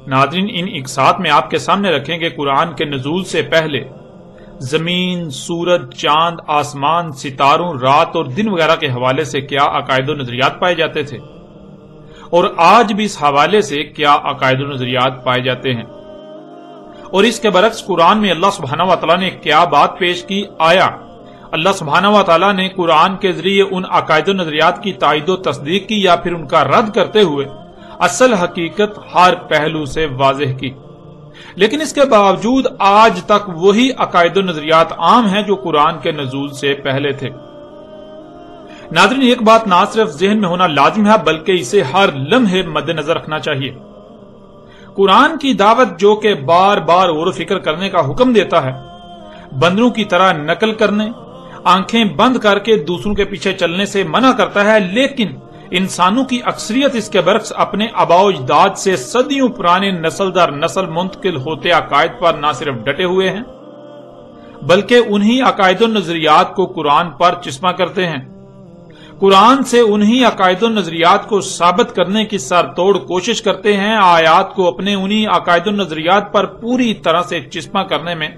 ناظرین، ان اقساط میں آپ کے سامنے رکھیں کہ قرآن کے نزول سے پہلے زمین، سورج، چاند، آسمان، ستاروں، رات اور دن وغیرہ کے حوالے سے کیا عقائد و نظریات پائے جاتے تھے، اور آج بھی اس حوالے سے کیا عقائد و نظریات پائے جاتے ہیں، اور اس کے برعکس قرآن میں اللہ سبحانہ و تعالیٰ نے کیا بات پیش کی۔ آیا اللہ سبحانہ و تعالیٰ نے قرآن کے ذریعے ان عقائد و نظریات کی تائید و تصدیق کی، یا پھر ان کا رد کرتے ہوئے اصل حقیقت ہر پہلو سے واضح کی؟ لیکن اس کے باوجود آج تک وہی عقائد و نظریات عام ہیں جو قرآن کے نزول سے پہلے تھے۔ ناظرین، ایک بات نہ صرف ذہن میں ہونا لازم ہے بلکہ اسے ہر لمحے مد نظر رکھنا چاہیے۔ قرآن کی دعوت جو کہ بار بار غور و فکر کرنے کا حکم دیتا ہے، بندروں کی طرح نقل کرنے، آنکھیں بند کر کے دوسروں کے پیچھے چلنے سے منع کرتا ہے، لیکن انسانوں کی اکثریت اس کے برعکس اپنے آباء و اجداد سے صدیوں پرانے نسل در نسل منتقل ہوتے عقائد پر نہ صرف ڈٹے ہوئے ہیں بلکہ انہی عقائد و نظریات کو قرآن پر چسپاں کرتے ہیں۔ قرآن سے انہی عقائد و نظریات کو ثابت کرنے کی سر توڑ کوشش کرتے ہیں، آیات کو اپنے انہی عقائد و نظریات پر پوری طرح سے چسپاں کرنے میں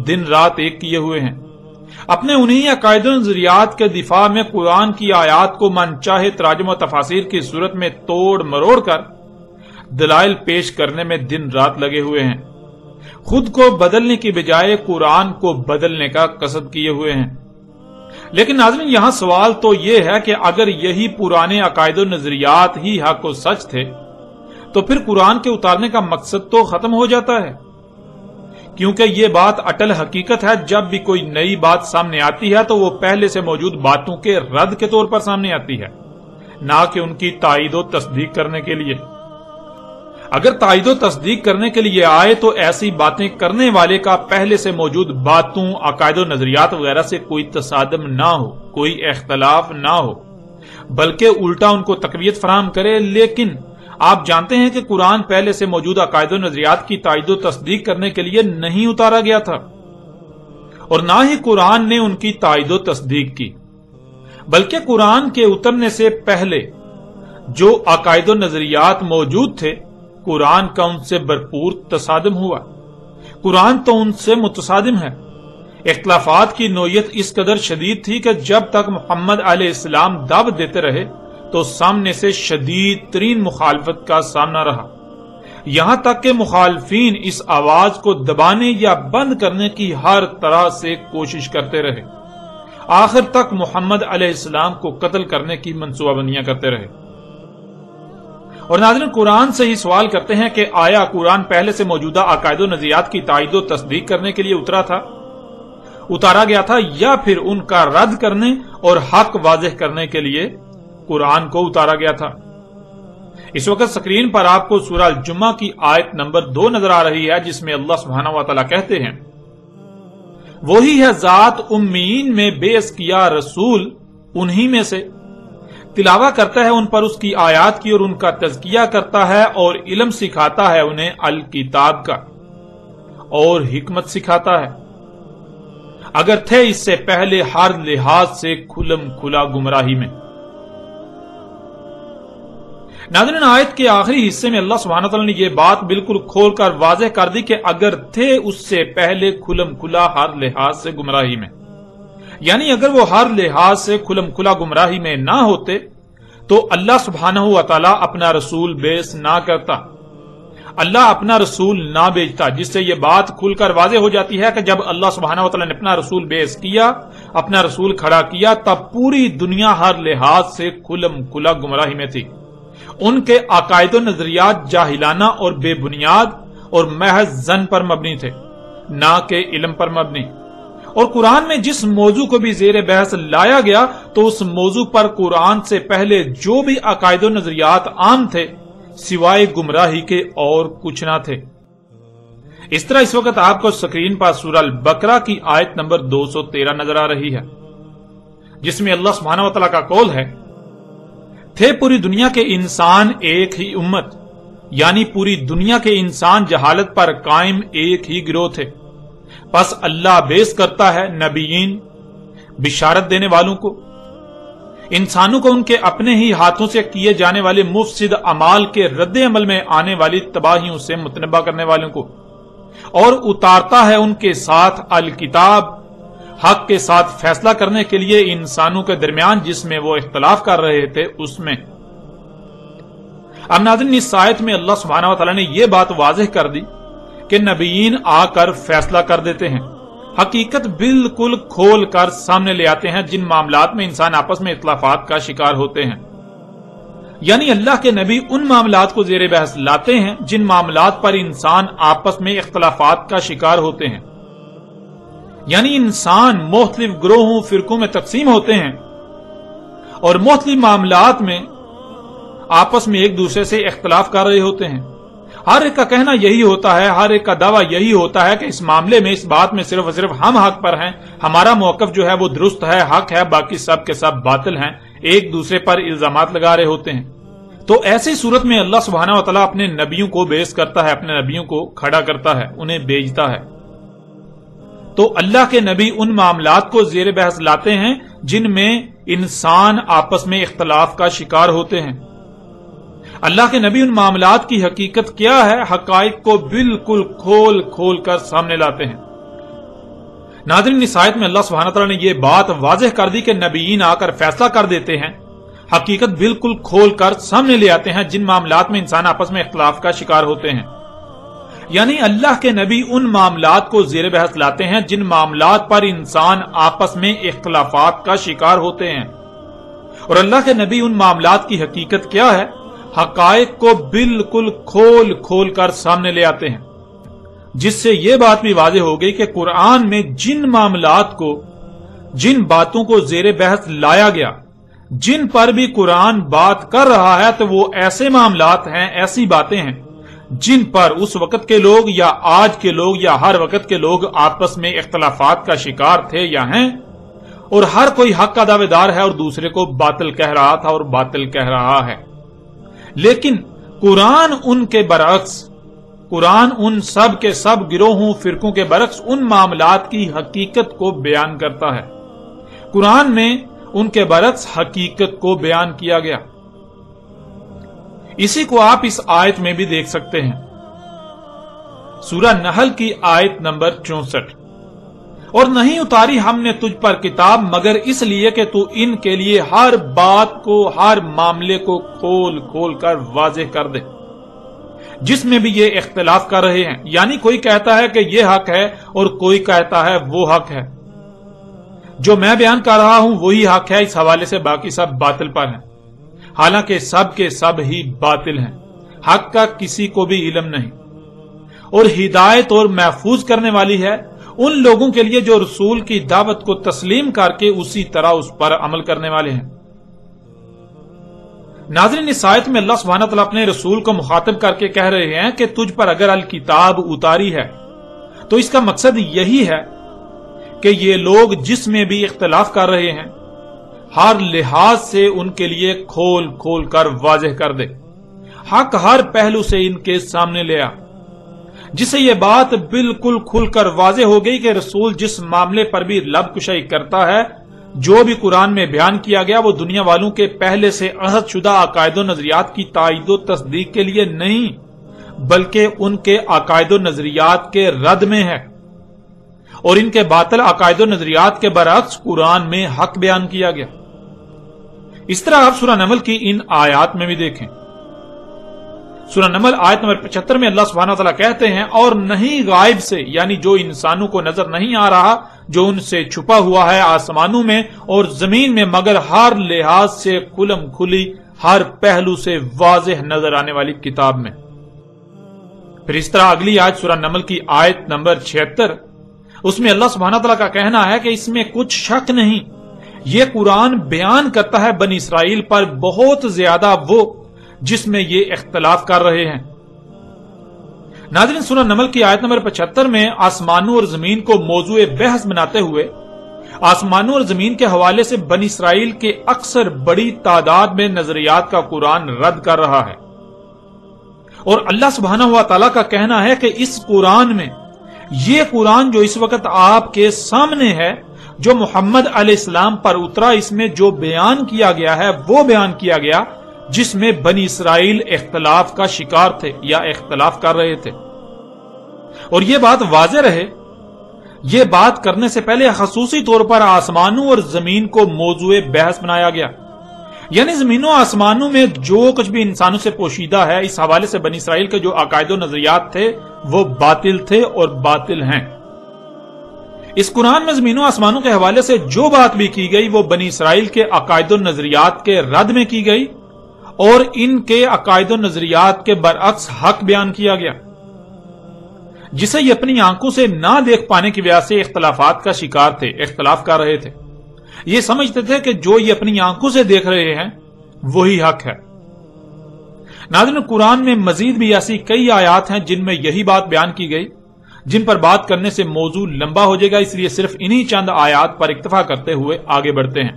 دن رات ایک کیے ہوئے ہیں۔ اپنے انہی عقائد و نظریات کے دفاع میں قرآن کی آیات کو من چاہے تراجم و تفاسیر کی صورت میں توڑ مروڑ کر دلائل پیش کرنے میں دن رات لگے ہوئے ہیں، خود کو بدلنے کی بجائے قرآن کو بدلنے کا قصد کیے ہوئے ہیں۔ لیکن ناظرین، یہاں سوال تو یہ ہے کہ اگر یہی پرانے عقائد و نظریات ہی حق و سچ تھے تو پھر قرآن کے اتارنے کا مقصد تو ختم ہو جاتا ہے، کیونکہ یہ بات اٹل حقیقت ہے، جب بھی کوئی نئی بات سامنے آتی ہے تو وہ پہلے سے موجود باتوں کے رد کے طور پر سامنے آتی ہے، نہ کہ ان کی تائید و تصدیق کرنے کے لیے۔ اگر تائید و تصدیق کرنے کے لیے آئے تو ایسی باتیں کرنے والے کا پہلے سے موجود باتوں، عقائد و نظریات وغیرہ سے کوئی تصادم نہ ہو، کوئی اختلاف نہ ہو، بلکہ الٹا ان کو تقویت فراہم کرے۔ لیکن آپ جانتے ہیں کہ قرآن پہلے سے موجود عقائد و نظریات کی تائید و تصدیق کرنے کے لیے نہیں اتارا گیا تھا، اور نہ ہی قرآن نے ان کی تائید و تصدیق کی، بلکہ قرآن کے اترنے سے پہلے جو عقائد و نظریات موجود تھے، قرآن کا ان سے بھرپور تصادم ہوا۔ قرآن تو ان سے متصادم ہے۔ اختلافات کی نوعیت اس قدر شدید تھی کہ جب تک محمد علیہ السلام دعوت دیتے رہے تو سامنے سے شدید ترین مخالفت کا سامنا رہا، یہاں تک کہ مخالفین اس آواز کو دبانے یا بند کرنے کی ہر طرح سے کوشش کرتے رہے، آخر تک محمد علیہ السلام کو قتل کرنے کی منصوبہ بندیاں کرتے رہے۔ اور ناظرین، قرآن سے ہی سوال کرتے ہیں کہ آیا قرآن پہلے سے موجودہ عقائد و نظریات کی تائید و تصدیق کرنے کے لیے اتارا گیا تھا، یا پھر ان کا رد کرنے اور حق واضح کرنے کے لیے قرآن کو اتارا گیا تھا؟ اس وقت سکرین پر آپ کو سورہ الجمعہ کی آیت نمبر 2 نظر آ رہی ہے، جس میں اللہ سبحانہ و تعالیٰ کہتے ہیں، وہی ہے ذات امیین میں بیعث کیا رسول انہی میں سے، تلاوہ کرتا ہے ان پر اس کی آیات کی اور ان کا تزکیہ کرتا ہے اور علم سکھاتا ہے انہیں الکتاب کا اور حکمت سکھاتا ہے، اگر تھے اس سے پہلے ہر لحاظ سے کھلم کھلا گمراہی میں۔ ناظرین، آیت کے آخری حصے میں اللہ سبحانہ وتعالی نے یہ بات بالکل کھول کر واضح کر دی کہ اگر تھے اس سے پہلے کھلم کھلا ہر لحاظ سے گمراہی میں، یعنی اگر وہ ہر لحاظ سے کھلم کھلا گمراہی میں نہ ہوتے تو اللہ سبحانہ وتعالی اپنا رسول بیعث نہ کرتا، اللہ اپنا رسول نہ بھیجتا، جس سے یہ بات کھل کر واضح ہو جاتی ہے کہ جب اللہ سبحانہ وتعالی نے اپنا رسول بیعث کیا، اپنا رسول کھڑا کیا، تب پوری دنیا ہر لحاظ سے کھلم کھلا گمراہی میں تھی۔ ان کے عقائد و نظریات جاہلانہ اور بے بنیاد اور محض ظن پر مبنی تھے، نہ کہ علم پر مبنی۔ اور قرآن میں جس موضوع کو بھی زیر بحث لایا گیا تو اس موضوع پر قرآن سے پہلے جو بھی عقائد و نظریات عام تھے سوائے گمراہی کے اور کچھ نہ تھے۔ اس طرح اس وقت آپ کو سکرین پر سورہ البقرہ کی آیت نمبر 213 نظر آ رہی ہے، جس میں اللہ سبحانہ و تعالیٰ کا قول ہے، تھے پوری دنیا کے انسان ایک ہی امت، یعنی پوری دنیا کے انسان جہالت پر قائم ایک ہی گروہ تھے، پس اللہ بیعث کرتا ہے نبیین بشارت دینے والوں کو، انسانوں کو ان کے اپنے ہی ہاتھوں سے کیے جانے والے مفسد اعمال کے رد عمل میں آنے والی تباہیوں سے متنبہ کرنے والوں کو، اور اتارتا ہے ان کے ساتھ الکتاب، حق کے ساتھ فیصلہ کرنے کے لیے انسانوں کے درمیان جس میں وہ اختلاف کر رہے تھے اس میں۔ اب ناظرین، اس آیت میں اللہ سبحانہ وتعالی نے یہ بات واضح کر دی کہ نبیین آ کر فیصلہ کر دیتے ہیں، حقیقت بالکل کھول کر سامنے لے آتے ہیں جن معاملات میں انسان آپس میں اختلافات کا شکار ہوتے ہیں۔ یعنی اللہ کے نبی ان معاملات کو زیر بحث لاتے ہیں جن معاملات پر انسان آپس میں اختلافات کا شکار ہوتے ہیں۔ یعنی انسان مختلف گروہوں فرقوں میں تقسیم ہوتے ہیں اور مختلف معاملات میں آپس میں ایک دوسرے سے اختلاف کر رہے ہوتے ہیں۔ ہر ایک کا کہنا یہی ہوتا ہے، ہر ایک کا دعویٰ یہی ہوتا ہے کہ اس معاملے میں، اس بات میں صرف اور صرف ہم حق پر ہیں، ہمارا موقف جو ہے وہ درست ہے، حق ہے، باقی سب کے سب باطل ہیں، ایک دوسرے پر الزامات لگا رہے ہوتے ہیں۔ تو ایسی صورت میں اللہ سبحانہ وتعالی اپنے نبیوں کو بیعث کرتا ہے، اپنے نبیوں کو کھڑا کرتا ہے، انہیں بھیجتا ہے۔ تو اللہ کے نبی ان معاملات کو زیر بحث لاتے ہیں جن میں انسان آپس میں اختلاف کا شکار ہوتے ہیں۔ اللہ کے نبی ان معاملات کی حقیقت کیا ہے، حقائق کو بالکل کھول کھول کر سامنے لاتے ہیں۔ ناظرین، اس آیت میں اللہ سبحانہ تعالیٰ نے یہ بات واضح کر دی کہ نبیین آ کر فیصلہ کر دیتے ہیں، حقیقت بالکل کھول کر سامنے لے آتے ہیں جن معاملات میں انسان آپس میں اختلاف کا شکار ہوتے ہیں۔ یعنی اللہ کے نبی ان معاملات کو زیر بحث لاتے ہیں جن معاملات پر انسان آپس میں اختلافات کا شکار ہوتے ہیں، اور اللہ کے نبی ان معاملات کی حقیقت کیا ہے، حقائق کو بالکل کھول کھول کر سامنے لے آتے ہیں، جس سے یہ بات بھی واضح ہو گئی کہ قرآن میں جن معاملات کو، جن باتوں کو زیر بحث لایا گیا، جن پر بھی قرآن بات کر رہا ہے، تو وہ ایسے معاملات ہیں، ایسی باتیں ہیں جن پر اس وقت کے لوگ یا آج کے لوگ یا ہر وقت کے لوگ آپس میں اختلافات کا شکار تھے یا ہیں، اور ہر کوئی حق کا دعوے دار ہے اور دوسرے کو باطل کہہ رہا تھا اور باطل کہہ رہا ہے۔ لیکن قرآن ان کے برعکس، قرآن ان سب کے سب گروہوں فرقوں کے برعکس ان معاملات کی حقیقت کو بیان کرتا ہے۔ قرآن میں ان کے برعکس حقیقت کو بیان کیا گیا۔ اسی کو آپ اس آیت میں بھی دیکھ سکتے ہیں، سورہ نحل کی آیت نمبر 64، اور نہیں اتاری ہم نے تجھ پر کتاب مگر اس لیے کہ تو ان کے لیے ہر بات کو، ہر معاملے کو کھول کھول کر واضح کر دے جس میں بھی یہ اختلاف کر رہے ہیں۔ یعنی کوئی کہتا ہے کہ یہ حق ہے اور کوئی کہتا ہے وہ حق ہے، جو میں بیان کر رہا ہوں وہی حق ہے، اس حوالے سے باقی سب باطل پر ہیں، حالانکہ سب کے سب ہی باطل ہیں، حق کا کسی کو بھی علم نہیں۔ اور ہدایت اور محفوظ کرنے والی ہے ان لوگوں کے لیے جو رسول کی دعوت کو تسلیم کر کے اسی طرح اس پر عمل کرنے والے ہیں۔ ناظرین، اس آیت میں اللہ سبحانہ تعالیٰ اپنے رسول کو مخاطب کر کے کہہ رہے ہیں کہ تجھ پر اگر الکتاب اتاری ہے تو اس کا مقصد یہی ہے کہ یہ لوگ جس میں بھی اختلاف کر رہے ہیں ہر لحاظ سے ان کے لیے کھول کھول کر واضح کر دے، حق ہر پہلو سے ان کے سامنے لے آ، جس سے یہ بات بالکل کھل کر واضح ہو گئی کہ رسول جس معاملے پر بھی لب کشائی کرتا ہے، جو بھی قرآن میں بیان کیا گیا، وہ دنیا والوں کے پہلے سے عہد شدہ عقائد و نظریات کی تائید و تصدیق کے لیے نہیں، بلکہ ان کے عقائد و نظریات کے رد میں ہے، اور ان کے باطل عقائد و نظریات کے برعکس قرآن میں حق بیان کیا گیا۔ اس طرح آپ سورہ نمل کی ان آیات میں بھی دیکھیں۔ سورہ نمل آیت نمبر 75 میں اللہ سبحانہ وتعالیٰ کہتے ہیں، اور نہیں غائب سے، یعنی جو انسانوں کو نظر نہیں آ رہا، جو ان سے چھپا ہوا ہے آسمانوں میں اور زمین میں، مگر ہر لحاظ سے کھلم کھلی، ہر پہلو سے واضح نظر آنے والی کتاب میں۔ پھر اس طرح اگلی آیت سورہ نمل کی آیت نمبر 76، اس میں اللہ سبحانہ تعالیٰ کا کہنا ہے کہ اس میں کچھ شک نہیں، یہ قرآن بیان کرتا ہے بنی اسرائیل پر بہت زیادہ وہ جس میں یہ اختلاف کر رہے ہیں۔ ناظرین، سورہ نمل کی آیت نمبر 75 میں آسمانوں اور زمین کو موضوع بحث بناتے ہوئے آسمانوں اور زمین کے حوالے سے بنی اسرائیل کے اکثر بڑی تعداد میں نظریات کا قرآن رد کر رہا ہے، اور اللہ سبحانہ و تعالیٰ کا کہنا ہے کہ اس قرآن میں، یہ قرآن جو اس وقت آپ کے سامنے ہے، جو محمد علیہ السلام پر اترا اس میں جو بیان کیا گیا ہے وہ بیان کیا گیا جس میں بنی اسرائیل اختلاف کا شکار تھے یا اختلاف کر رہے تھے. اور یہ بات واضح رہے، یہ بات کرنے سے پہلے خصوصی طور پر آسمانوں اور زمین کو موضوع بحث بنایا گیا. یعنی زمینوں آسمانوں میں جو کچھ بھی انسانوں سے پوشیدہ ہے، اس حوالے سے بنی اسرائیل کے جو عقائد و نظریات تھے وہ باطل تھے اور باطل ہیں. اس قرآن میں زمینوں آسمانوں کے حوالے سے جو بات بھی کی گئی وہ بنی اسرائیل کے عقائد و نظریات کے رد میں کی گئی اور ان کے عقائد و نظریات کے برعکس حق بیان کیا گیا، جسے یہ اپنی آنکھوں سے نہ دیکھ پانے کی وجہ سے اختلافات کا شکار تھے، اختلاف کر رہے تھے. یہ سمجھتے تھے کہ جو یہ اپنی آنکھوں سے دیکھ رہے ہیں وہی حق ہے. ناظرین، قرآن میں مزید بھی ایسی کئی آیات ہیں جن میں یہی بات بیان کی گئی، جن پر بات کرنے سے موضوع لمبا ہو جائے گا، اس لیے صرف انہی چند آیات پر اکتفا کرتے ہوئے آگے بڑھتے ہیں.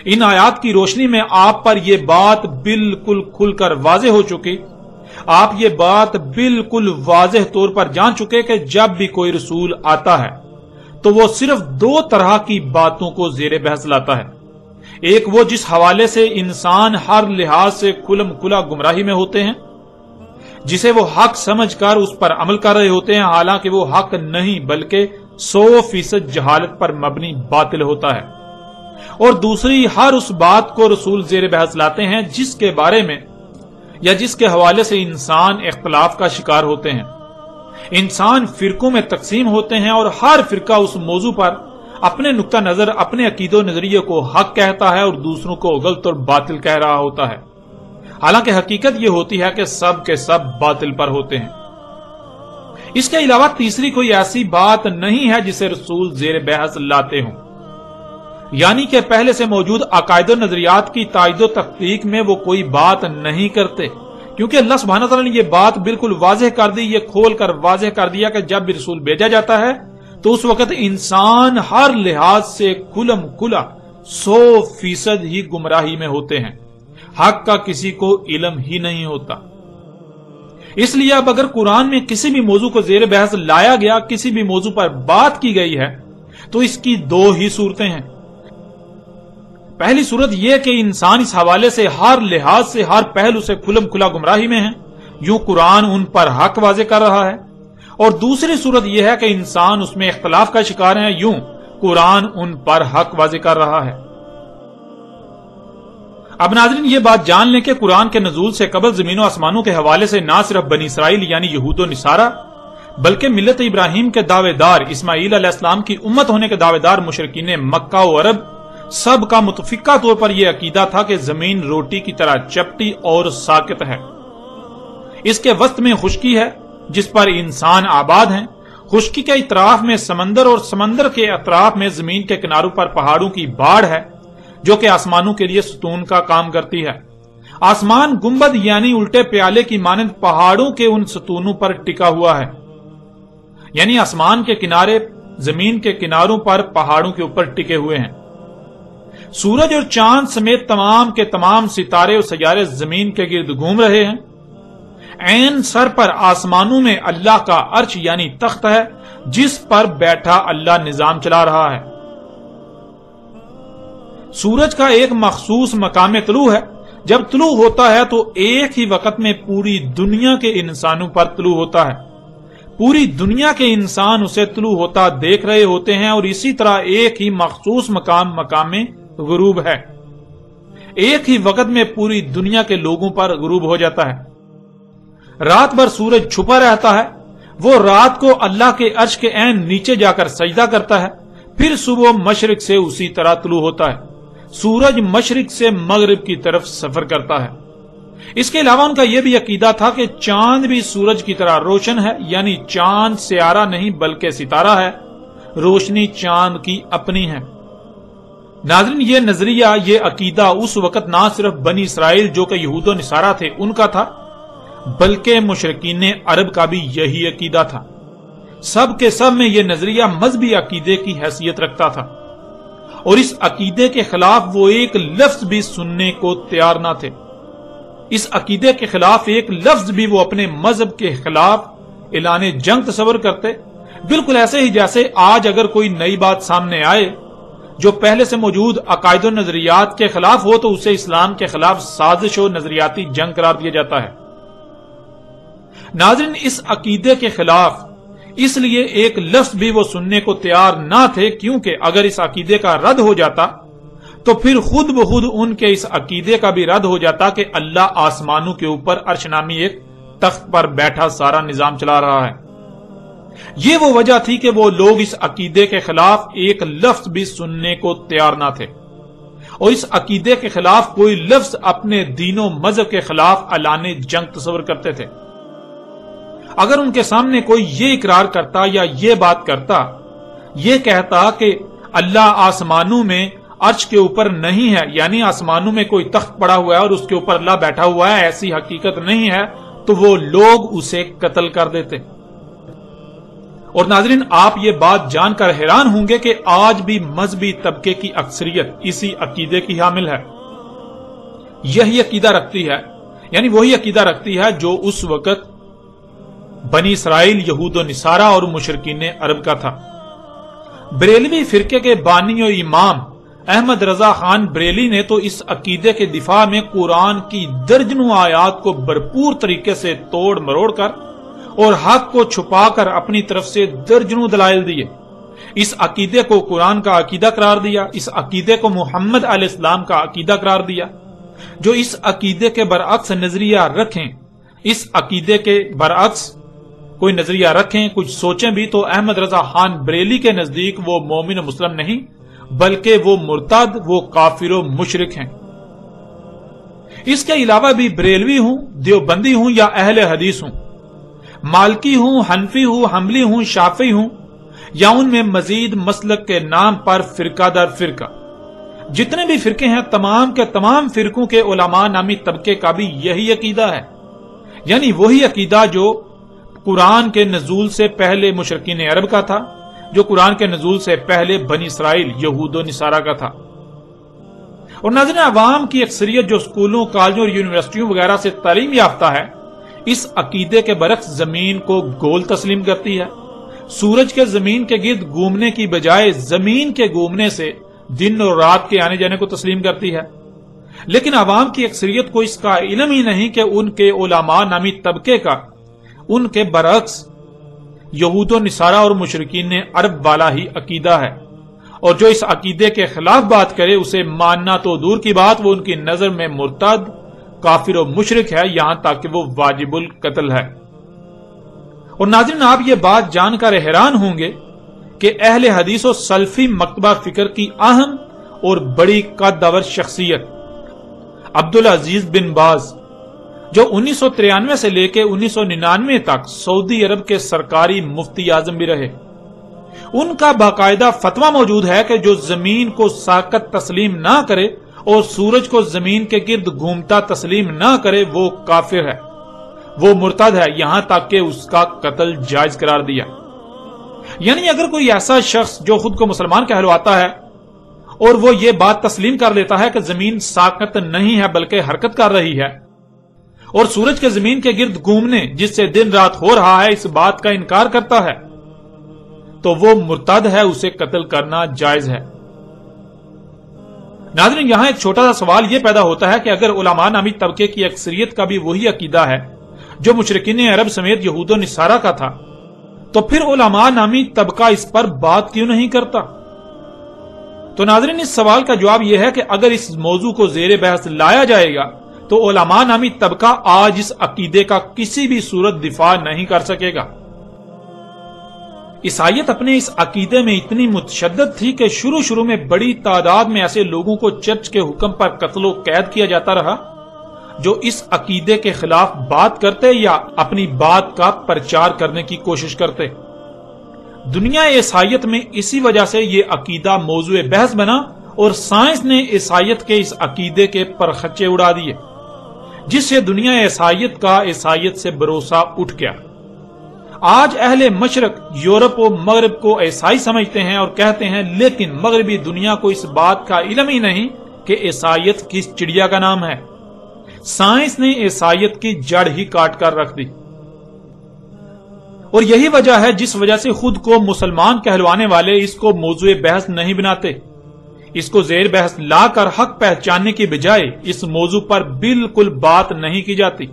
ان آیات کی روشنی میں آپ پر یہ بات بالکل کھل کر واضح ہو چکی، آپ یہ بات بالکل واضح طور پر جان چکے کہ جب بھی کوئی رسول آتا ہے تو وہ صرف دو طرح کی باتوں کو زیر بحث لاتا ہے. ایک وہ جس حوالے سے انسان ہر لحاظ سے کھلم کھلا گمراہی میں ہوتے ہیں، جسے وہ حق سمجھ کر اس پر عمل کر رہے ہوتے ہیں، حالانکہ وہ حق نہیں بلکہ 100% جہالت پر مبنی باطل ہوتا ہے. اور دوسری ہر اس بات کو رسول زیر بحث لاتے ہیں جس کے بارے میں یا جس کے حوالے سے انسان اختلاف کا شکار ہوتے ہیں. انسان فرقوں میں تقسیم ہوتے ہیں اور ہر فرقہ اس موضوع پر اپنے نقطہ نظر، اپنے عقید و نظریے کو حق کہتا ہے اور دوسروں کو غلط اور باطل کہہ رہا ہوتا ہے، حالانکہ حقیقت یہ ہوتی ہے کہ سب کے سب باطل پر ہوتے ہیں. اس کے علاوہ تیسری کوئی ایسی بات نہیں ہے جسے رسول زیر بحث لاتے ہوں، یعنی کہ پہلے سے موجود عقائد و نظریات کی تائید و تحقیق میں وہ کوئی بات نہیں کرتے، کیونکہ اللہ سبحانہ تعالیٰ نے یہ بات بالکل واضح کر دی، یہ کھول کر واضح کر دیا کہ جب بھی رسول بھیجا جاتا ہے تو اس وقت انسان ہر لحاظ سے کھلم کھلا 100% ہی گمراہی میں ہوتے ہیں، حق کا کسی کو علم ہی نہیں ہوتا. اس لیے اب اگر قرآن میں کسی بھی موضوع کو زیر بحث لایا گیا، کسی بھی موضوع پر بات کی گئی ہے، تو اس کی دو ہی صورتیں ہیں. پہلی صورت یہ کہ انسان اس حوالے سے ہر لحاظ سے، ہر پہلو سے کھلم کھلا گمراہی میں ہے، یوں قرآن ان پر حق واضح کر رہا ہے. اور دوسری صورت یہ ہے کہ انسان اس میں اختلاف کا شکار ہے، یوں قرآن ان پر حق واضح کر رہا ہے. اب ناظرین، یہ بات جان لیں کہ قرآن کے نزول سے قبل زمین و آسمانوں کے حوالے سے نہ صرف بنی اسرائیل یعنی یہود و نصارہ، بلکہ ملت ابراہیم کے دعوے دار، اسماعیل علیہ السلام کی امت ہونے کے دعوے دار مشرکین مکہ و عرب، سب کا متفقہ طور پر یہ عقیدہ تھا کہ زمین روٹی کی طرح چپٹی اور ساکت ہے. اس کے وسط میں خشکی ہے جس پر انسان آباد ہیں، خشکی کے اطراف میں سمندر اور سمندر کے اطراف میں زمین کے کناروں پر پہاڑوں کی باڑ ہے جو کہ آسمانوں کے لیے ستون کا کام کرتی ہے. آسمان گنبد یعنی الٹے پیالے کی مانند پہاڑوں کے ان ستونوں پر ٹکا ہوا ہے، یعنی آسمان کے کنارے زمین کے کناروں پر پہاڑوں کے اوپر ٹکے ہوئے ہیں. سورج اور چاند سمیت تمام کے تمام ستارے اور سیارے زمین کے گرد گھوم رہے ہیں. عین سر پر آسمانوں میں اللہ کا عرش یعنی تخت ہے جس پر بیٹھا اللہ نظام چلا رہا ہے. سورج کا ایک مخصوص مقام طلوع ہے، جب طلوع ہوتا ہے تو ایک ہی وقت میں پوری دنیا کے انسانوں پر طلوع ہوتا ہے. پوری دنیا کے انسان اسے طلوع ہوتا دیکھ رہے ہوتے ہیں، اور اسی طرح ایک ہی مخصوص مقام غروب ہے. ایک ہی وقت میں پوری دنیا کے لوگوں پر غروب ہو جاتا ہے. رات بھر سورج چھپا رہتا ہے، وہ رات کو اللہ کے عرش کے عین نیچے جا کر سجدہ کرتا ہے، پھر صبح مشرق سے اسی طرح طلوع ہوتا ہے. سورج مشرق سے مغرب کی طرف سفر کرتا ہے. اس کے علاوہ ان کا یہ بھی عقیدہ تھا کہ چاند بھی سورج کی طرح روشن ہے، یعنی چاند سیارہ نہیں بلکہ ستارہ ہے، روشنی چاند کی اپنی ہے. ناظرین، یہ نظریہ، یہ عقیدہ اس وقت نہ صرف بنی اسرائیل جو کہ یہود و نصارہ تھے ان کا تھا، بلکہ مشرکین عرب کا بھی یہی عقیدہ تھا. سب کے سب میں یہ نظریہ مذہبی عقیدے کی حیثیت رکھتا تھا، اور اس عقیدے کے خلاف وہ ایک لفظ بھی سننے کو تیار نہ تھے. اس عقیدے کے خلاف ایک لفظ بھی وہ اپنے مذہب کے خلاف اعلان جنگ تصور کرتے، بالکل ایسے ہی جیسے آج اگر کوئی نئی بات سامنے آئے جو پہلے سے موجود عقائد و نظریات کے خلاف ہو تو اسے اسلام کے خلاف سازش و نظریاتی جنگ قرار دیا جاتا ہے۔ ناظرین، اس عقیدے کے خلاف اس لیے ایک لفظ بھی وہ سننے کو تیار نہ تھے، کیونکہ اگر اس عقیدے کا رد ہو جاتا تو پھر خود بخود ان کے اس عقیدے کا بھی رد ہو جاتا کہ اللہ آسمانوں کے اوپر عرش نامی ایک تخت پر بیٹھا سارا نظام چلا رہا ہے۔ یہ وہ وجہ تھی کہ وہ لوگ اس عقیدے کے خلاف ایک لفظ بھی سننے کو تیار نہ تھے، اور اس عقیدے کے خلاف کوئی لفظ اپنے دین و مذہب کے خلاف اعلان جنگ تصور کرتے تھے۔ اگر ان کے سامنے کوئی یہ اقرار کرتا یا یہ بات کرتا، یہ کہتا کہ اللہ آسمانوں میں عرش کے اوپر نہیں ہے، یعنی آسمانوں میں کوئی تخت پڑا ہوا ہے اور اس کے اوپر اللہ بیٹھا ہوا ہے، ایسی حقیقت نہیں ہے، تو وہ لوگ اسے قتل کر دیتے۔ اور ناظرین، آپ یہ بات جان کر حیران ہوں گے کہ آج بھی مذہبی طبقے کی اکثریت اسی عقیدے کی حامل ہے، یہی عقیدہ رکھتی ہے، یعنی وہی عقیدہ رکھتی ہے جو اس وقت بنی اسرائیل، یہود و نصارہ اور مشرکین عرب کا تھا۔ بریلوی فرقے کے بانی و امام احمد رضا خان بریلی نے تو اس عقیدے کے دفاع میں قرآن کی درجنوں آیات کو بھرپور طریقے سے توڑ مروڑ کر اور حق کو چھپا کر اپنی طرف سے درجنوں دلائل دیے، اس عقیدے کو قرآن کا عقیدہ قرار دیا، اس عقیدے کو محمد علیہ السلام کا عقیدہ قرار دیا۔ جو اس عقیدے کے برعکس نظریہ رکھیں، اس عقیدے کے برعکس کوئی نظریہ رکھیں، کچھ سوچیں بھی، تو احمد رضا خان بریلی کے نزدیک وہ مومن و مسلم نہیں بلکہ وہ مرتد، وہ کافر و مشرک ہیں۔ اس کے علاوہ بھی بریلوی ہوں، دیوبندی ہوں یا اہل حدیث ہوں، مالکی ہوں، حنفی ہوں، حنبلی ہوں، شافعی ہوں، یا ان میں مزید مسلک کے نام پر فرقہ در فرقہ جتنے بھی فرقے ہیں، تمام کے تمام فرقوں کے علماء نامی طبقے کا بھی یہی عقیدہ ہے، یعنی وہی عقیدہ جو قرآن کے نزول سے پہلے مشرکین عرب کا تھا، جو قرآن کے نزول سے پہلے بنی اسرائیل، یہود و نصارہ کا تھا۔ اور ناظرین، عوام کی اکثریت جو اسکولوں، کالجوں اور یونیورسٹیوں وغیرہ سے تعلیم یافتہ ہے، اس عقیدے کے برعکس زمین کو گول تسلیم کرتی ہے، سورج کے زمین کے گرد گھومنے کی بجائے زمین کے گھومنے سے دن اور رات کے آنے جانے کو تسلیم کرتی ہے۔ لیکن عوام کی اکثریت کو اس کا علم ہی نہیں کہ ان کے علماء نامی طبقے کا ان کے برعکس یہود و نصارہ اور مشرکین عرب والا ہی عقیدہ ہے، اور جو اس عقیدے کے خلاف بات کرے اسے ماننا تو دور کی بات، وہ ان کی نظر میں مرتد، کافر و مشرک ہے، یہاں تک کہ وہ واجب القتل ہے۔ اور ناظرین، آپ یہ بات جان کر حیران ہوں گے کہ اہل حدیث و سلفی مکتبہ فکر کی اہم اور بڑی قدور شخصیت عبدالعزیز بن باز، جو 1993 سے لے کے 1999 تک سعودی عرب کے سرکاری مفتی اعظم بھی رہے، ان کا باقاعدہ فتویٰ موجود ہے کہ جو زمین کو ساقط تسلیم نہ کرے اور سورج کو زمین کے گرد گھومتا تسلیم نہ کرے وہ کافر ہے، وہ مرتد ہے، یہاں تک کہ اس کا قتل جائز قرار دیا۔ یعنی اگر کوئی ایسا شخص جو خود کو مسلمان کہلواتا ہے اور وہ یہ بات تسلیم کر لیتا ہے کہ زمین ساقط نہیں ہے بلکہ حرکت کر رہی ہے، اور سورج کے زمین کے گرد گھومنے جس سے دن رات ہو رہا ہے اس بات کا انکار کرتا ہے، تو وہ مرتد ہے، اسے قتل کرنا جائز ہے۔ ناظرین، یہاں ایک چھوٹا سا سوال یہ پیدا ہوتا ہے کہ اگر علماء نامی طبقے کی اکثریت کا بھی وہی عقیدہ ہے جو مشرکین عرب سمیت یہود و نصارہ کا تھا، تو پھر علماء نامی طبقہ اس پر بات کیوں نہیں کرتا؟ تو ناظرین، اس سوال کا جواب یہ ہے کہ اگر اس موضوع کو زیر بحث لایا جائے گا تو علماء نامی طبقہ آج اس عقیدے کا کسی بھی صورت دفاع نہیں کر سکے گا۔ عیسائیت اپنے اس عقیدے میں اتنی متشدد تھی کہ شروع میں بڑی تعداد میں ایسے لوگوں کو چرچ کے حکم پر قتل و قید کیا جاتا رہا جو اس عقیدے کے خلاف بات کرتے یا اپنی بات کا پرچار کرنے کی کوشش کرتے۔ دنیا عیسائیت میں اسی وجہ سے یہ عقیدہ موضوع بحث بنا اور سائنس نے عیسائیت کے اس عقیدے کے پرخچے اڑا دیے، جس سے دنیا عیسائیت کا عیسائیت سے بھروسہ اٹھ گیا۔ آج اہل مشرق یورپ و مغرب کو عیسائی سمجھتے ہیں اور کہتے ہیں، لیکن مغربی دنیا کو اس بات کا علم ہی نہیں کہ عیسائیت کس چڑیا کا نام ہے۔ سائنس نے عیسائیت کی جڑ ہی کاٹ کر رکھ دی۔ اور یہی وجہ ہے جس وجہ سے خود کو مسلمان کہلوانے والے اس کو موضوع بحث نہیں بناتے. اس کو زیر بحث لا کر حق پہچاننے کی بجائے اس موضوع پر بالکل بات نہیں کی جاتی،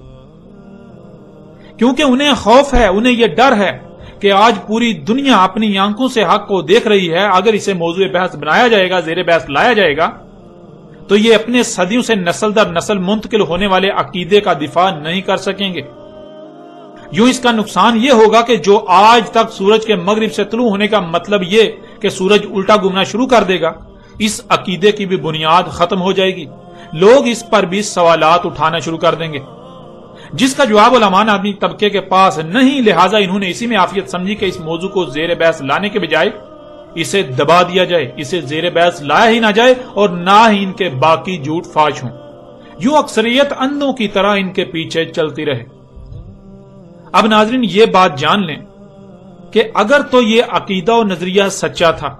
کیونکہ انہیں خوف ہے، انہیں یہ ڈر ہے کہ آج پوری دنیا اپنی آنکھوں سے حق کو دیکھ رہی ہے. اگر اسے موضوع بحث بنایا جائے گا، زیر بحث لایا جائے گا، تو یہ اپنے صدیوں سے نسل در نسل منتقل ہونے والے عقیدے کا دفاع نہیں کر سکیں گے. یوں اس کا نقصان یہ ہوگا کہ جو آج تک سورج کے مغرب سے طلوع ہونے کا مطلب یہ کہ سورج الٹا گھومنا شروع کر دے گا، اس عقیدے کی بھی بنیاد ختم ہو جائے گی. لوگ اس پر بھی سوالات اٹھانا شروع کر دیں گے، جس کا جواب علماء آدمی طبقے کے پاس نہیں. لہٰذا انہوں نے اسی میں عافیت سمجھی کہ اس موضوع کو زیر بحث لانے کے بجائے اسے دبا دیا جائے، اسے زیر بحث لایا ہی نہ جائے اور نہ ہی ان کے باقی جھوٹ فاش ہوں. یوں اکثریت اندھوں کی طرح ان کے پیچھے چلتی رہے. اب ناظرین یہ بات جان لیں کہ اگر تو یہ عقیدہ و نظریہ سچا تھا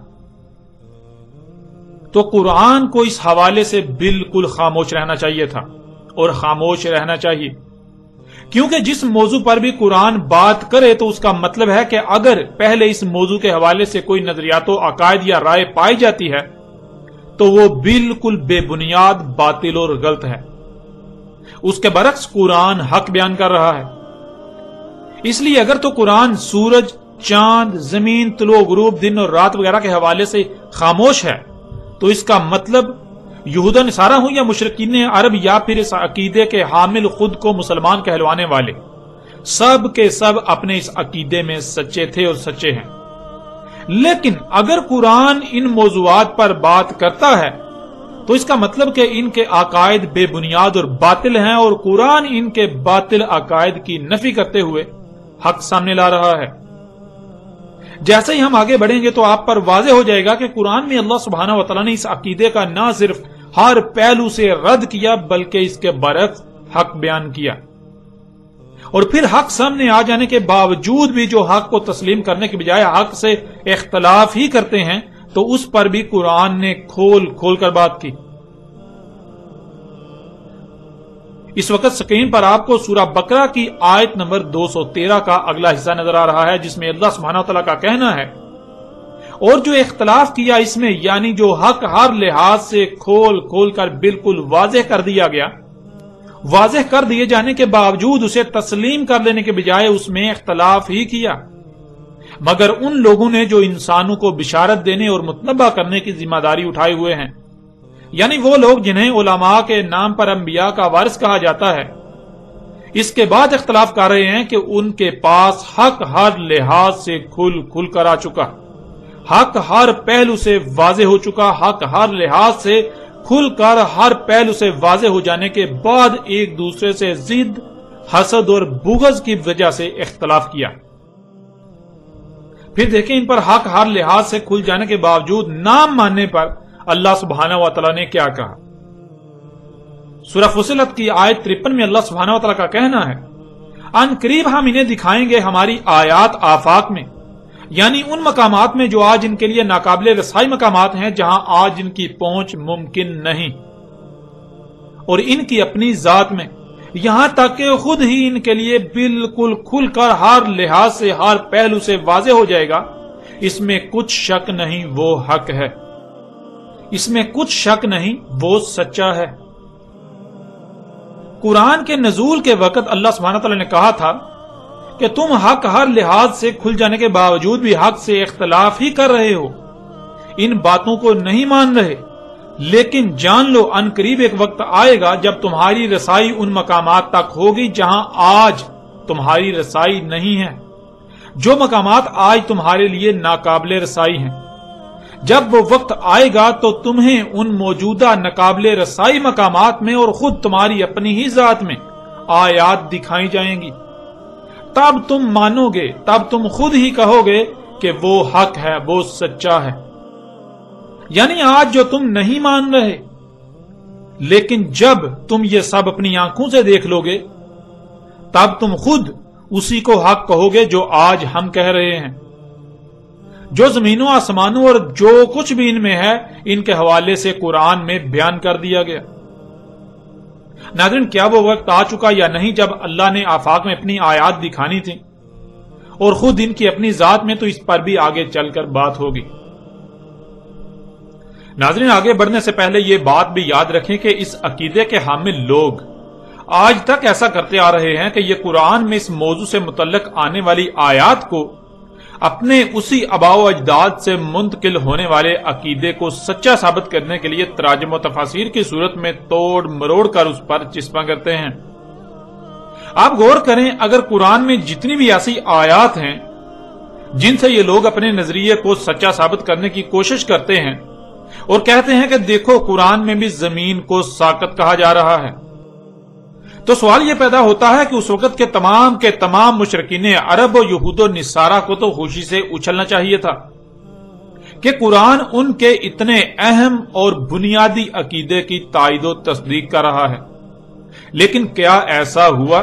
تو قرآن کو اس حوالے سے بالکل خاموش رہنا چاہیے تھا، اور خاموش رہنا چاہیے، کیونکہ جس موضوع پر بھی قرآن بات کرے تو اس کا مطلب ہے کہ اگر پہلے اس موضوع کے حوالے سے کوئی نظریات و عقائد یا رائے پائی جاتی ہے تو وہ بالکل بے بنیاد، باطل اور غلط ہے. اس کے برعکس قرآن حق بیان کر رہا ہے. اس لیے اگر تو قرآن سورج، چاند، زمین، طلوع غروب، دن اور رات وغیرہ کے حوالے سے خاموش ہے تو اس کا مطلب یہود و نصارہ ہوں یا مشرکین عرب یا پھر اس عقیدے کے حامل خود کو مسلمان کہلوانے والے، سب کے سب اپنے اس عقیدے میں سچے تھے اور سچے ہیں. لیکن اگر قرآن ان موضوعات پر بات کرتا ہے تو اس کا مطلب کہ ان کے عقائد بے بنیاد اور باطل ہیں، اور قرآن ان کے باطل عقائد کی نفی کرتے ہوئے حق سامنے لا رہا ہے. جیسے ہی ہم آگے بڑھیں گے تو آپ پر واضح ہو جائے گا کہ قرآن میں اللہ سبحانہ و تعالیٰ نے اس عقیدے کا نہ صرف ہر پہلو سے رد کیا بلکہ اس کے برعکس حق بیان کیا. اور پھر حق سامنے آ جانے کے باوجود بھی جو حق کو تسلیم کرنے کے بجائے حق سے اختلاف ہی کرتے ہیں تو اس پر بھی قرآن نے کھول کھول کر بات کی. اس وقت سکرین پر آپ کو سورہ بقرہ کی آیت نمبر 213 کا اگلا حصہ نظر آ رہا ہے، جس میں اللہ سبحانہ وتعالیٰ کا کہنا ہے، اور جو اختلاف کیا اس میں، یعنی جو حق ہر لحاظ سے کھول کھول کر بالکل واضح کر دیا گیا، واضح کر دیے جانے کے باوجود اسے تسلیم کر لینے کے بجائے اس میں اختلاف ہی کیا، مگر ان لوگوں نے جو انسانوں کو بشارت دینے اور متنبہ کرنے کی ذمہ داری اٹھائے ہوئے ہیں، یعنی وہ لوگ جنہیں علماء کے نام پر انبیاء کا وارث کہا جاتا ہے، اس کے بعد اختلاف کر رہے ہیں کہ ان کے پاس حق ہر لحاظ سے کھل کھل کر آ چکا، حق ہر پہلو سے واضح ہو چکا. حق ہر لحاظ سے کھل کر ہر پہلو سے واضح ہو جانے کے بعد ایک دوسرے سے ضد، حسد اور بغض کی وجہ سے اختلاف کیا. پھر دیکھیں ان پر حق ہر لحاظ سے کھل جانے کے باوجود نہ ماننے پر اللہ سبحانہ و تعالیٰ نے کیا کہا. سورہ فصلت کی آیت 53 میں اللہ سبحانہ و تعالیٰ کا کہنا ہے، ان قریب ہم انہیں دکھائیں گے ہماری آیات آفاق میں، یعنی ان مقامات میں جو آج ان کے لیے ناقابل رسائی مقامات ہیں، جہاں آج ان کی پہنچ ممکن نہیں، اور ان کی اپنی ذات میں، یہاں تک کہ خود ہی ان کے لیے بالکل کھل کر ہر لحاظ سے ہر پہلو سے واضح ہو جائے گا. اس میں کچھ شک نہیں وہ حق ہے، اس میں کچھ شک نہیں وہ سچا ہے. قرآن کے نزول کے وقت اللہ سبحانہ تعالیٰ نے کہا تھا کہ تم حق ہر لحاظ سے کھل جانے کے باوجود بھی حق سے اختلاف ہی کر رہے ہو، ان باتوں کو نہیں مان رہے. لیکن جان لو ان قریب ایک وقت آئے گا جب تمہاری رسائی ان مقامات تک ہوگی جہاں آج تمہاری رسائی نہیں ہے، جو مقامات آج تمہارے لیے ناقابل رسائی ہیں. جب وہ وقت آئے گا تو تمہیں ان موجودہ ناقابل رسائی مقامات میں اور خود تمہاری اپنی ہی ذات میں آیات دکھائی جائیں گی. تب تم مانو گے، تب تم خود ہی کہو گے کہ وہ حق ہے، وہ سچا ہے. یعنی آج جو تم نہیں مان رہے، لیکن جب تم یہ سب اپنی آنکھوں سے دیکھ لو گے تب تم خود اسی کو حق کہو گے جو آج ہم کہہ رہے ہیں. جو زمینوں آسمانوں اور جو کچھ بھی ان میں ہے ان کے حوالے سے قرآن میں بیان کر دیا گیا. ناظرین، کیا وہ وقت آ چکا یا نہیں جب اللہ نے آفاق میں اپنی آیات دکھانی تھی اور خود ان کی اپنی ذات میں، تو اس پر بھی آگے چل کر بات ہوگی۔ ناظرین، آگے بڑھنے سے پہلے یہ بات بھی یاد رکھیں کہ اس عقیدے کے حامل لوگ آج تک ایسا کرتے آ رہے ہیں کہ یہ قرآن میں اس موضوع سے متعلق آنے والی آیات کو اپنے اسی آباء و اجداد سے منتقل ہونے والے عقیدے کو سچا ثابت کرنے کے لیے تراجم و تفاسیر کی صورت میں توڑ مروڑ کر اس پر چسپاں کرتے ہیں۔ آپ غور کریں، اگر قرآن میں جتنی بھی ایسی آیات ہیں جن سے یہ لوگ اپنے نظریے کو سچا ثابت کرنے کی کوشش کرتے ہیں اور کہتے ہیں کہ دیکھو قرآن میں بھی زمین کو ساقط کہا جا رہا ہے، تو سوال یہ پیدا ہوتا ہے کہ اس وقت کے تمام مشرکین عرب و یہود و نصارہ کو تو خوشی سے اچھلنا چاہیے تھا کہ قرآن ان کے اتنے اہم اور بنیادی عقیدے کی تائید و تصدیق کر رہا ہے، لیکن کیا ایسا ہوا؟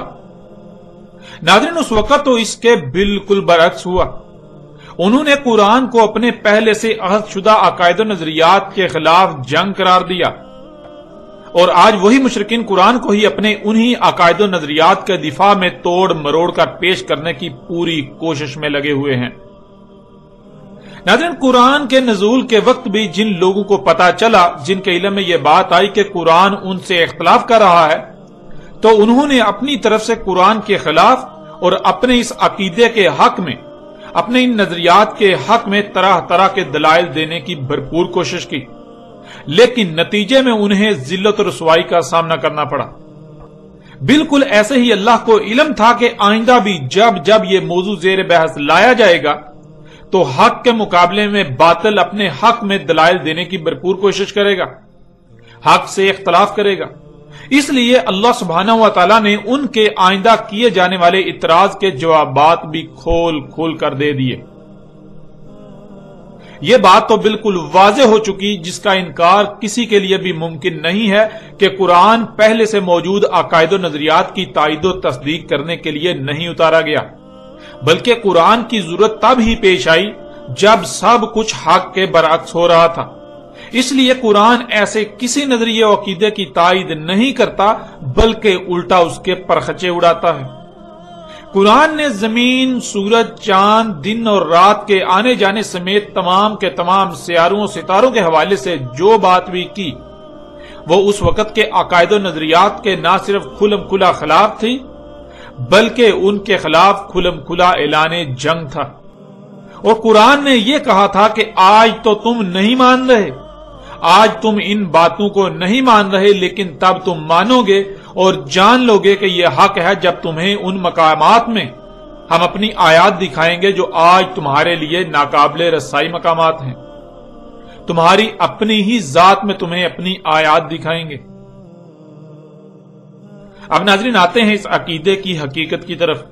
ناظرین، اس وقت تو اس کے بالکل برعکس ہوا۔ انہوں نے قرآن کو اپنے پہلے سے عہد شدہ عقائد و نظریات کے خلاف جنگ قرار دیا، اور آج وہی مشرکین قرآن کو ہی اپنے انہی عقائد و نظریات کے دفاع میں توڑ مروڑ کر پیش کرنے کی پوری کوشش میں لگے ہوئے ہیں۔ ناظرین، قرآن کے نزول کے وقت بھی جن لوگوں کو پتا چلا، جن کے علم میں یہ بات آئی کہ قرآن ان سے اختلاف کر رہا ہے، تو انہوں نے اپنی طرف سے قرآن کے خلاف اور اپنے اس عقیدے کے حق میں، اپنے ان نظریات کے حق میں طرح طرح کے دلائل دینے کی بھرپور کوشش کی، لیکن نتیجے میں انہیں ذلت و رسوائی کا سامنا کرنا پڑا۔ بالکل ایسے ہی اللہ کو علم تھا کہ آئندہ بھی جب یہ موضوع زیر بحث لایا جائے گا تو حق کے مقابلے میں باطل اپنے حق میں دلائل دینے کی بھرپور کوشش کرے گا، حق سے اختلاف کرے گا۔ اس لیے اللہ سبحانہ و تعالیٰ نے ان کے آئندہ کیے جانے والے اعتراض کے جوابات بھی کھول کھول کر دے دیے۔ یہ بات تو بالکل واضح ہو چکی، جس کا انکار کسی کے لیے بھی ممکن نہیں ہے کہ قرآن پہلے سے موجود عقائد و نظریات کی تائید و تصدیق کرنے کے لیے نہیں اتارا گیا، بلکہ قرآن کی ضرورت تب ہی پیش آئی جب سب کچھ حق کے برعکس ہو رہا تھا۔ اس لیے قرآن ایسے کسی نظریے و عقیدے کی تائید نہیں کرتا، بلکہ الٹا اس کے پرخچے اڑاتا ہے۔ قرآن نے زمین، سورج، چاند، دن اور رات کے آنے جانے سمیت تمام کے تمام سیاروں و ستاروں کے حوالے سے جو بات بھی کی، وہ اس وقت کے عقائد و نظریات کے نہ صرف کھلم کھلا خلاف تھی، بلکہ ان کے خلاف کھلم کھلا اعلان جنگ تھا۔ اور قرآن نے یہ کہا تھا کہ آج تو تم نہیں مان رہے، آج تم ان باتوں کو نہیں مان رہے، لیکن تب تم مانو گے اور جان لو گے کہ یہ حق ہے جب تمہیں ان مقامات میں ہم اپنی آیات دکھائیں گے جو آج تمہارے لیے ناقابل رسائی مقامات ہیں۔ تمہاری اپنی ہی ذات میں تمہیں اپنی آیات دکھائیں گے۔ اب ناظرین، آتے ہیں اس عقیدے کی حقیقت کی طرف،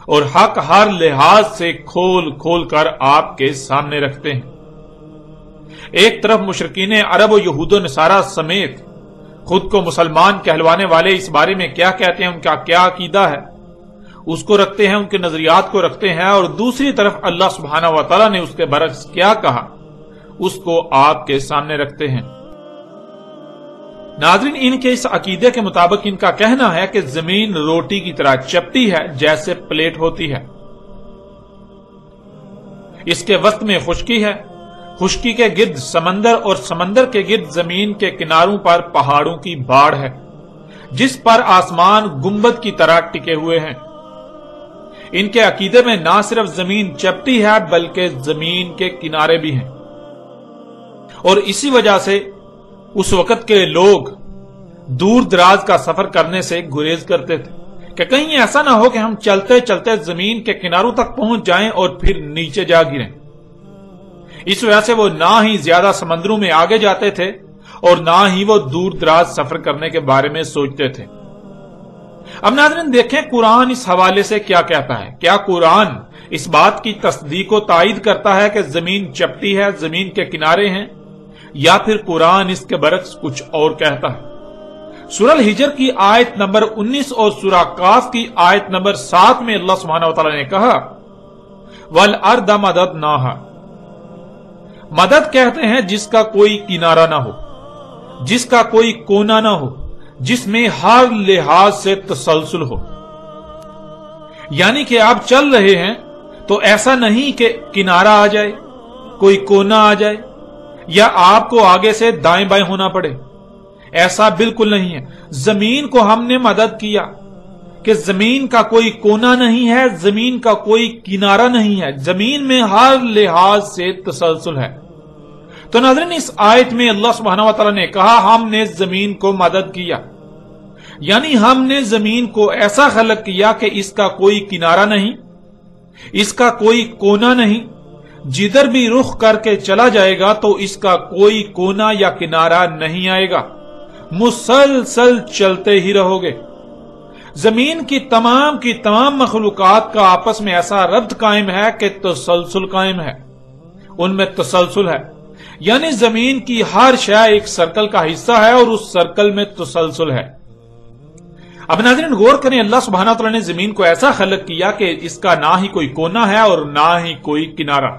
اور حق ہر لحاظ سے کھول کھول کر آپ کے سامنے رکھتے ہیں۔ ایک طرف مشرکین عرب و یہود و نصارہ سمیت خود کو مسلمان کہلوانے والے اس بارے میں کیا کہتے ہیں، ان کا کیا عقیدہ ہے، اس کو رکھتے ہیں، ان کے نظریات کو رکھتے ہیں، اور دوسری طرف اللہ سبحانہ و تعالیٰ نے اس کے برعکس کیا کہا اس کو آپ کے سامنے رکھتے ہیں۔ ناظرین، ان کے اس عقیدے کے مطابق ان کا کہنا ہے کہ زمین روٹی کی طرح چپٹی ہے جیسے پلیٹ ہوتی ہے، اس کے وسط میں خشکی ہے، خشکی کے گرد سمندر، اور سمندر کے گرد زمین کے کناروں پر پہاڑوں کی باڑ ہے جس پر آسمان گنبد کی طرح ٹکے ہوئے ہیں۔ ان کے عقیدے میں نہ صرف زمین چپٹی ہے بلکہ زمین کے کنارے بھی ہیں، اور اسی وجہ سے اس وقت کے لوگ دور دراز کا سفر کرنے سے گریز کرتے تھے کہ کہیں ایسا نہ ہو کہ ہم چلتے چلتے زمین کے کناروں تک پہنچ جائیں اور پھر نیچے جا گریں۔ اس وجہ سے وہ نہ ہی زیادہ سمندروں میں آگے جاتے تھے اور نہ ہی وہ دور دراز سفر کرنے کے بارے میں سوچتے تھے۔ اب ناظرین دیکھیں قرآن اس حوالے سے کیا کہتا ہے۔ کیا قرآن اس بات کی تصدیق و تائید کرتا ہے کہ زمین چپٹی ہے، زمین کے کنارے ہیں، یا پھر قرآن اس کے برعکس کچھ اور کہتا ہے؟ سورہ الحجر کی آیت نمبر 19 اور سورہ قاف کی آیت نمبر 7 میں اللہ سبحانہ وتعالی نے کہا وَالْأَرْضَ مَدَدْنَاهَا، مدد کہتے ہیں جس کا کوئی کنارہ نہ ہو، جس کا کوئی کونا نہ ہو، جس میں ہر لحاظ سے تسلسل ہو۔ یعنی کہ آپ چل رہے ہیں تو ایسا نہیں کہ کنارہ آ جائے، کوئی کونا آ جائے، یا آپ کو آگے سے دائیں بائیں ہونا پڑے، ایسا بالکل نہیں ہے۔ زمین کو ہم نے مدد کیا کہ زمین کا کوئی کونا نہیں ہے، زمین کا کوئی کنارہ نہیں ہے، زمین میں ہر لحاظ سے تسلسل ہے۔ تو ناظرین، اس آیت میں اللہ سبحانہ و تعالیٰ نے کہا ہم نے زمین کو مدد کیا، یعنی ہم نے زمین کو ایسا خلق کیا کہ اس کا کوئی کنارہ نہیں، اس کا کوئی کونا نہیں، جدھر بھی رخ کر کے چلا جائے گا تو اس کا کوئی کونا یا کنارہ نہیں آئے گا، مسلسل چلتے ہی رہو گے۔ زمین کی تمام مخلوقات کا آپس میں ایسا ربط قائم ہے کہ تسلسل قائم ہے، ان میں تسلسل ہے، یعنی زمین کی ہر شے ایک سرکل کا حصہ ہے اور اس سرکل میں تسلسل ہے۔ اب ناظرین غور کریں، اللہ سبحانہ وتعالی نے زمین کو ایسا خلق کیا کہ اس کا نہ ہی کوئی کونا ہے اور نہ ہی کوئی کنارہ۔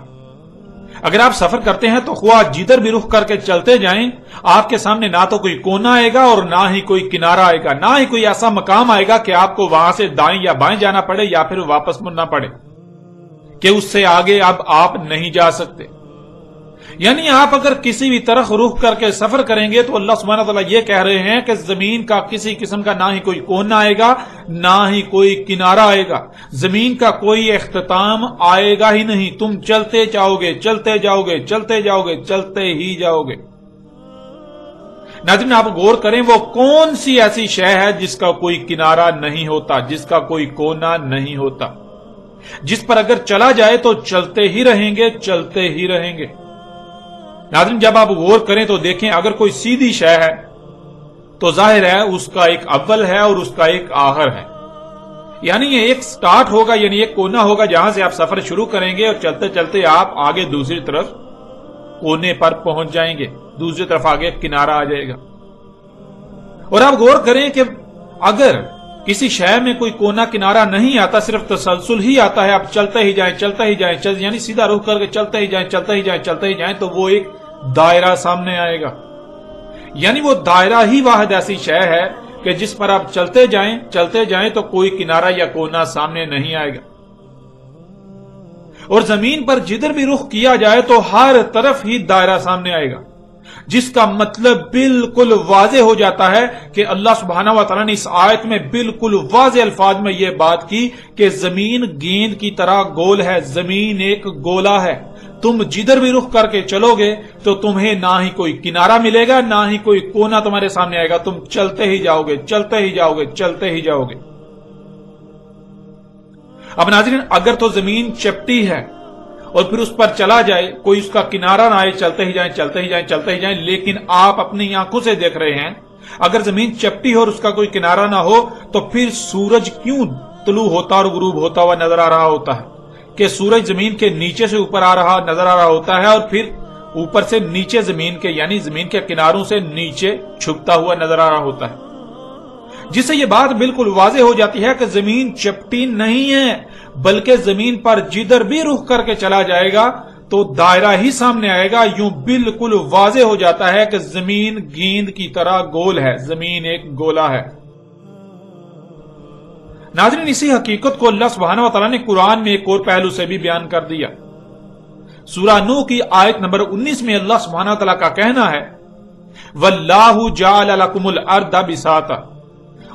اگر آپ سفر کرتے ہیں تو خواہ جدھر بھی رخ کر کے چلتے جائیں، آپ کے سامنے نہ تو کوئی کونا آئے گا اور نہ ہی کوئی کنارہ آئے گا، نہ ہی کوئی ایسا مقام آئے گا کہ آپ کو وہاں سے دائیں یا بائیں جانا پڑے یا پھر واپس مڑنا پڑے کہ اس سے آگے اب آپ نہیں جا سکتے۔ یعنی آپ اگر کسی بھی طرف رخ کر کے سفر کریں گے تو اللہ سبحانہ وتعالی یہ کہہ رہے ہیں کہ زمین کا کسی قسم کا نہ ہی کوئی کونا آئے گا، نہ ہی کوئی کنارہ آئے گا، زمین کا کوئی اختتام آئے گا ہی نہیں، تم چلتے جاؤ گے، چلتے جاؤ گے، چلتے جاؤ گے، چلتے ہی جاؤ گے۔ ناظرین آپ غور کریں، وہ کون سی ایسی شے ہے جس کا کوئی کنارہ نہیں ہوتا، جس کا کوئی کونا نہیں ہوتا، جس پر اگر چلا جائے تو چلتے ہی رہیں گے، چلتے ہی رہیں گے۔ ناظرین جب آپ غور کریں تو دیکھیں، اگر کوئی سیدھی شے ہے تو ظاہر ہے اس کا ایک اول ہے اور اس کا ایک آخر ہے، یعنی یہ ایک سٹارٹ ہوگا، یعنی ایک کونا ہوگا جہاں سے آپ سفر شروع کریں گے اور چلتے چلتے آپ آگے دوسری طرف کونے پر پہنچ جائیں گے، دوسری طرف آگے کنارہ آ جائے گا۔ اور آپ غور کریں کہ اگر کسی شے میں کوئی کونا کنارہ نہیں آتا، صرف تسلسل ہی آتا ہے، آپ چلتے ہی جائیں، چلتے ہی جائیں، یعنی سیدھا رخ کر کے چلتے ہی جائیں، چلتے ہی جائیں، چلتے ہی جائیں، تو وہ ایک دائرہ سامنے آئے گا، یعنی وہ دائرہ ہی واحد ایسی شے ہے کہ جس پر آپ چلتے جائیں تو کوئی کنارہ یا کونا سامنے نہیں آئے گا۔ اور زمین پر جدھر بھی رخ کیا جائے تو ہر طرف ہی دائرہ سامنے آئے گا، جس کا مطلب بالکل واضح ہو جاتا ہے کہ اللہ سبحانہ و تعالیٰ نے اس آیت میں بالکل واضح الفاظ میں یہ بات کی کہ زمین گیند کی طرح گول ہے، زمین ایک گولا ہے، تم جدھر بھی رخ کر کے چلو گے تو تمہیں نہ ہی کوئی کنارہ ملے گا، نہ ہی کوئی کونا تمہارے سامنے آئے گا، تم چلتے ہی جاؤ گے، چلتے ہی جاؤ گے، چلتے ہی جاؤ گے۔ اب ناظرین اگر تو زمین چپٹی ہے اور پھر اس پر چلا جائے، کوئی اس کا کنارہ نہ آئے، چلتے ہی جائیں، چلتے ہی جائیں، چلتے ہی جائیں، لیکن آپ اپنی آنکھوں سے دیکھ رہے ہیں اگر زمین چپٹی ہو اور اس کا کوئی کنارہ نہ ہو تو پھر سورج کیوں طلوع ہوتا اور غروب ہوتا ہوا نظر آ رہا ہوتا ہے کہ سورج زمین کے نیچے سے اوپر آ رہا نظر آ رہا ہوتا ہے اور پھر اوپر سے نیچے زمین کے، یعنی زمین کے کناروں سے نیچے چھپتا ہوا نظر آ رہا ہوتا ہے، جس سے یہ بات بالکل واضح ہو جاتی ہے کہ زمین چپٹی نہیں ہے، بلکہ زمین پر جدھر بھی رخ کر کے چلا جائے گا تو دائرہ ہی سامنے آئے گا۔ یوں بالکل واضح ہو جاتا ہے کہ زمین گیند کی طرح گول ہے، زمین ایک گولا ہے۔ ناظرین اسی حقیقت کو اللہ سبحانہ و تعالیٰ نے قرآن میں ایک اور پہلو سے بھی بیان کر دیا۔ سورہ نوح کی آیت نمبر 19 میں اللہ سبحانہ و تعالیٰ کا کہنا ہے وَاللَّهُ جَعَلَ لَكُمُ الْأَرْضَ بِسَاطًا،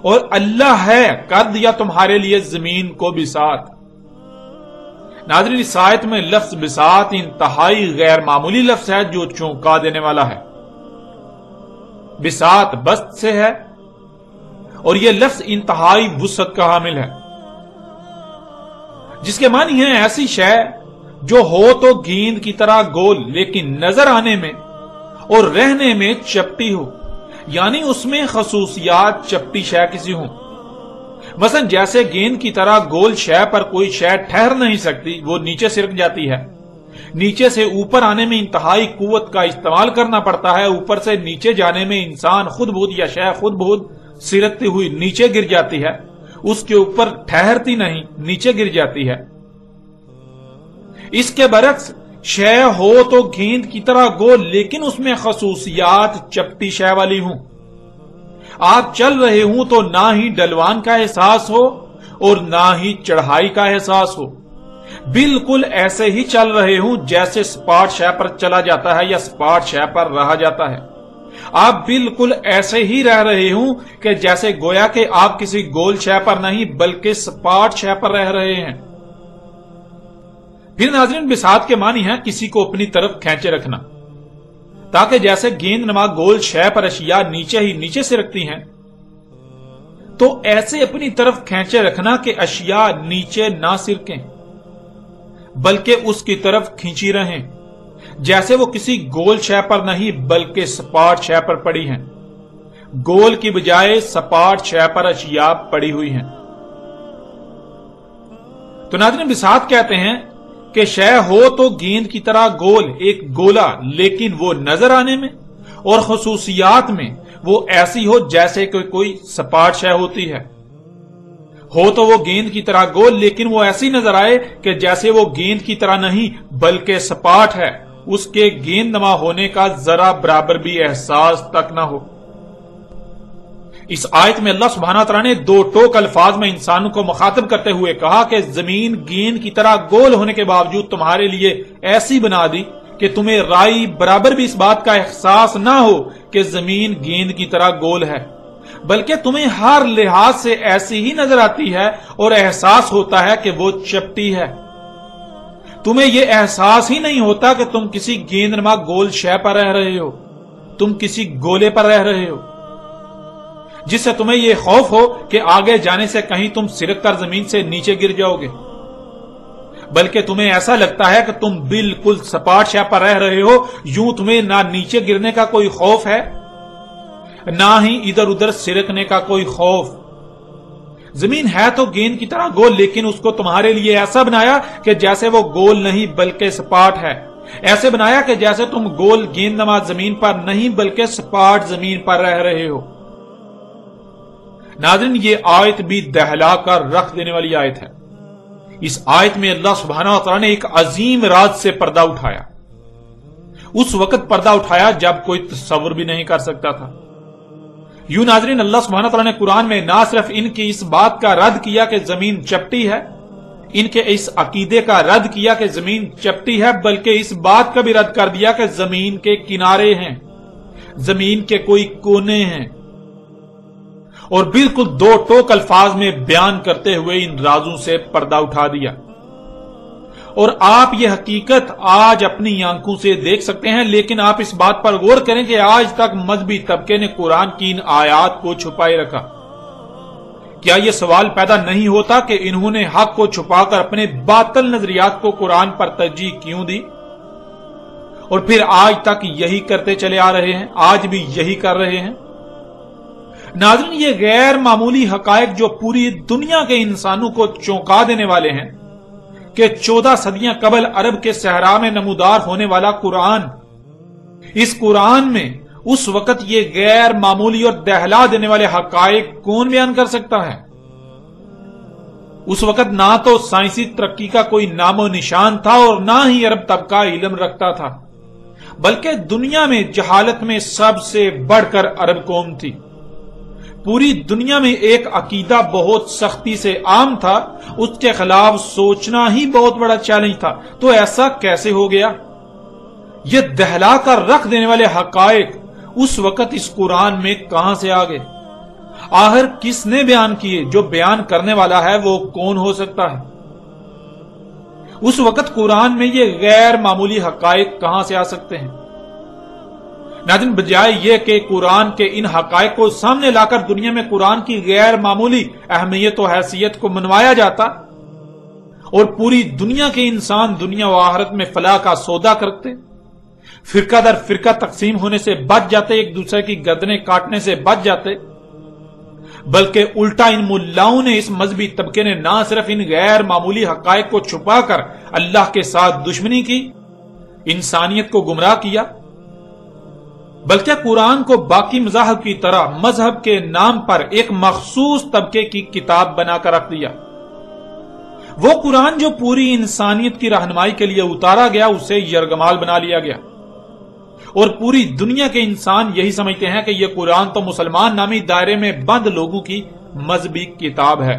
اور اللہ ہے کر دیا تمہارے لیے زمین کو بساط۔ ناظرین اس آیت میں لفظ بساط انتہائی غیر معمولی لفظ ہے جو چونکا دینے والا ہے۔ بساط بسط سے ہے اور یہ لفظ انتہائی وسعت کا حامل ہے، جس کے معنی ہے ایسی شے جو ہو تو گیند کی طرح گول لیکن نظر آنے میں اور رہنے میں چپٹی ہو، یعنی اس میں خصوصیات چپٹی شے کسی ہوں۔ مثلا جیسے گیند کی طرح گول شے پر کوئی شے ٹھہر نہیں سکتی، وہ نیچے سرک جاتی ہے، نیچے سے اوپر آنے میں انتہائی قوت کا استعمال کرنا پڑتا ہے، اوپر سے نیچے جانے میں انسان خود بخود یا شے خود بخود سرکتی ہوئی نیچے گر جاتی ہے، اس کے اوپر ٹھہرتی نہیں، نیچے گر جاتی ہے۔ اس کے برعکس شے ہو تو گیند کی طرح گول لیکن اس میں خصوصیات چپٹی شے والی ہوں، آپ چل رہے ہوں تو نہ ہی ڈلوان کا احساس ہو اور نہ ہی چڑھائی کا احساس ہو. بالکل ایسے ہی چل رہے ہوں جیسے سپاٹ شے پر چلا جاتا ہے یا سپاٹ شے پر رہا جاتا ہے. آپ بالکل ایسے ہی رہ رہے ہوں کہ جیسے گویا کہ آپ کسی گول شے پر نہیں بلکہ سپاٹ شے پر رہ رہے ہیں. پھر ناظرین بساط کے معنی ہے کسی کو اپنی طرف کھینچے رکھنا، تاکہ جیسے گیند نما گول شے پر اشیاء نیچے ہی نیچے سے رکھتی ہیں تو ایسے اپنی طرف کھینچے رکھنا کہ اشیاء نیچے نہ سرکیں بلکہ اس کی طرف کھینچی رہیں، جیسے وہ کسی گول شے پر نہیں بلکہ سپاٹ شے پر پڑی ہیں. گول کی بجائے سپاٹ شے پر اشیاء پڑی ہوئی ہیں. تو ناظرین بساط کہتے ہیں کہ شے ہو تو گیند کی طرح گول، ایک گولا، لیکن وہ نظر آنے میں اور خصوصیات میں وہ ایسی ہو جیسے کہ کوئی سپاٹ شے ہوتی ہے. ہو تو وہ گیند کی طرح گول، لیکن وہ ایسی نظر آئے کہ جیسے وہ گیند کی طرح نہیں بلکہ سپاٹ ہے، اس کے گیند نما ہونے کا ذرا برابر بھی احساس تک نہ ہو. اس آیت میں اللہ سبحانہ تعالیٰ نے دو ٹوک الفاظ میں انسانوں کو مخاطب کرتے ہوئے کہا کہ زمین گیند کی طرح گول ہونے کے باوجود تمہارے لیے ایسی بنا دی کہ تمہیں رائی برابر بھی اس بات کا احساس نہ ہو کہ زمین گیند کی طرح گول ہے، بلکہ تمہیں ہر لحاظ سے ایسی ہی نظر آتی ہے اور احساس ہوتا ہے کہ وہ چپٹی ہے. تمہیں یہ احساس ہی نہیں ہوتا کہ تم کسی گیند نما گول شے پر رہ رہے ہو، تم کسی گولے پر رہ رہے ہو، جس سے تمہیں یہ خوف ہو کہ آگے جانے سے کہیں تم سرک کر زمین سے نیچے گر جاؤ گے، بلکہ تمہیں ایسا لگتا ہے کہ تم بالکل سپاٹ شے پر رہ رہے ہو. یوں تمہیں نہ نیچے گرنے کا کوئی خوف ہے نہ ہی ادھر ادھر سرکنے کا کوئی خوف. زمین ہے تو گیند کی طرح گول، لیکن اس کو تمہارے لیے ایسا بنایا کہ جیسے وہ گول نہیں بلکہ سپاٹ ہے. ایسے بنایا کہ جیسے تم گول گیند نما زمین پر نہیں بلکہ سپاٹ زمین پر رہ رہے ہو. ناظرین یہ آیت بھی دہلا کر رکھ دینے والی آیت ہے. اس آیت میں اللہ سبحانہ وتعالی نے ایک عظیم راز سے پردہ اٹھایا. اس وقت پردہ اٹھایا جب کوئی تصور بھی نہیں کر سکتا تھا. یوں ناظرین اللہ سبحانہ وتعالی نے قرآن میں نہ صرف ان کی اس بات کا رد کیا کہ زمین چپٹی ہے، ان کے اس عقیدے کا رد کیا کہ زمین چپٹی ہے، بلکہ اس بات کا بھی رد کر دیا کہ زمین کے کنارے ہیں، زمین کے کوئی کونے ہیں، اور بالکل دو ٹوک الفاظ میں بیان کرتے ہوئے ان رازوں سے پردہ اٹھا دیا. اور آپ یہ حقیقت آج اپنی آنکھوں سے دیکھ سکتے ہیں، لیکن آپ اس بات پر غور کریں کہ آج تک مذہبی طبقے نے قرآن کی ان آیات کو چھپائے رکھا. کیا یہ سوال پیدا نہیں ہوتا کہ انہوں نے حق کو چھپا کر اپنے باطل نظریات کو قرآن پر ترجیح کیوں دی؟ اور پھر آج تک یہی کرتے چلے آ رہے ہیں، آج بھی یہی کر رہے ہیں. ناظرین یہ غیر معمولی حقائق جو پوری دنیا کے انسانوں کو چونکا دینے والے ہیں کہ 14 صدیاں قبل عرب کے صحرا میں نمودار ہونے والا قرآن، اس قرآن میں اس وقت یہ غیر معمولی اور دہلا دینے والے حقائق کون بیان کر سکتا ہے؟ اس وقت نہ تو سائنسی ترقی کا کوئی نام و نشان تھا اور نہ ہی عرب طبقہ علم رکھتا تھا، بلکہ دنیا میں جہالت میں سب سے بڑھ کر عرب قوم تھی. پوری دنیا میں ایک عقیدہ بہت سختی سے عام تھا، اس کے خلاف سوچنا ہی بہت بڑا چیلنج تھا. تو ایسا کیسے ہو گیا؟ یہ دہلا کر رکھ دینے والے حقائق اس وقت اس قرآن میں کہاں سے آ گئے؟ آخر کس نے بیان کیے؟ جو بیان کرنے والا ہے وہ کون ہو سکتا ہے؟ اس وقت قرآن میں یہ غیر معمولی حقائق کہاں سے آ سکتے ہیں؟ ناظرین بجائے یہ کہ قرآن کے ان حقائق کو سامنے لا کر دنیا میں قرآن کی غیر معمولی اہمیت و حیثیت کو منوایا جاتا اور پوری دنیا کے انسان دنیا و آخرت میں فلاح کا سودا کرتے، فرقہ در فرقہ تقسیم ہونے سے بچ جاتے، ایک دوسرے کی گردنیں کاٹنے سے بچ جاتے، بلکہ الٹا ان ملاؤں نے، اس مذہبی طبقے نے نہ صرف ان غیر معمولی حقائق کو چھپا کر اللہ کے ساتھ دشمنی کی، انسانیت کو گمراہ کیا، بلکہ قرآن کو باقی مذاہب کی طرح مذہب کے نام پر ایک مخصوص طبقے کی کتاب بنا کر رکھ دیا. وہ قرآن جو پوری انسانیت کی رہنمائی کے لیے اتارا گیا اسے یرغمال بنا لیا گیا، اور پوری دنیا کے انسان یہی سمجھتے ہیں کہ یہ قرآن تو مسلمان نامی دائرے میں بند لوگوں کی مذہبی کتاب ہے.